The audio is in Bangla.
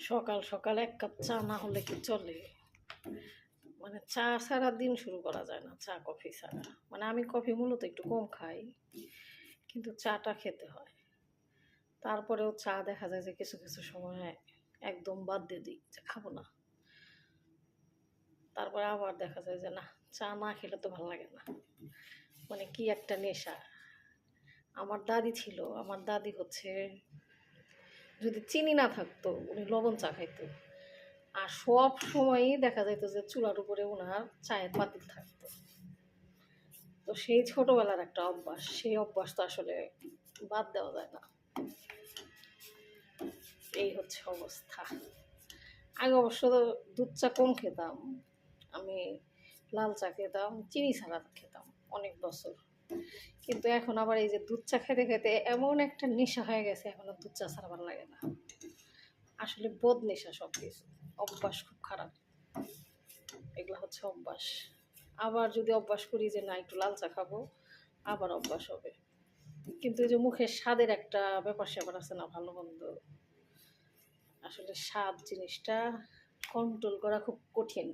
সকাল সকাল এক কাপ চা না হলে কি চলে? মানে চা ছাড়া দিন শুরু করা যায় না, চা কফি ছাড়া। মানে আমি কফি মূলত একটু কম খাই, কিন্তু চাটা খেতে হয়। তারপরেও চা দেখা যায় যে কিছু কিছু সময় একদম বাদ দিয়ে দিই, যে খাবো না। তারপরে আবার দেখা যায় যে না, চা না খেলে তো ভালো লাগে না। মানে কি একটা নেশা। আমার দাদি ছিল, আমার দাদি হচ্ছে যদি চিনি না থাকতো উনি লবণ চা খাইতো। আর সব সময়ই দেখা যাইতো যে চুলার উপরে ওনার চায়ের পাতিল থাকতো। তো সেই ছোটবেলার একটা অভ্যাস, সেই অভ্যাস তো আসলে বাদ দেওয়া যায় না। এই হচ্ছে অবস্থা। আগে অবশ্য দুধ চা কম খেতাম, আমি লাল চা খেতাম, চিনি ছাড়া খেতাম অনেক বছর। কিন্তু এখন আবার এই যে দুধ চা খেতে খেতে এমন একটা নেশা হয়ে গেছে, এখন আর দুধ চা ছাড়া ভালো লাগে না। আসলে বদ নেশা সব কিছু, অভ্যাস খুব খারাপ। এগুলো হচ্ছে অভ্যাস। আবার যদি অভ্যাস করি যে না একটু লাল চা খাবো, আবার অভ্যাস হবে। কিন্তু এই যে মুখের স্বাদের একটা ব্যাপার স্যাপার আছে না, ভালো মন্দ, আসলে স্বাদ জিনিসটা কন্ট্রোল করা খুব কঠিন।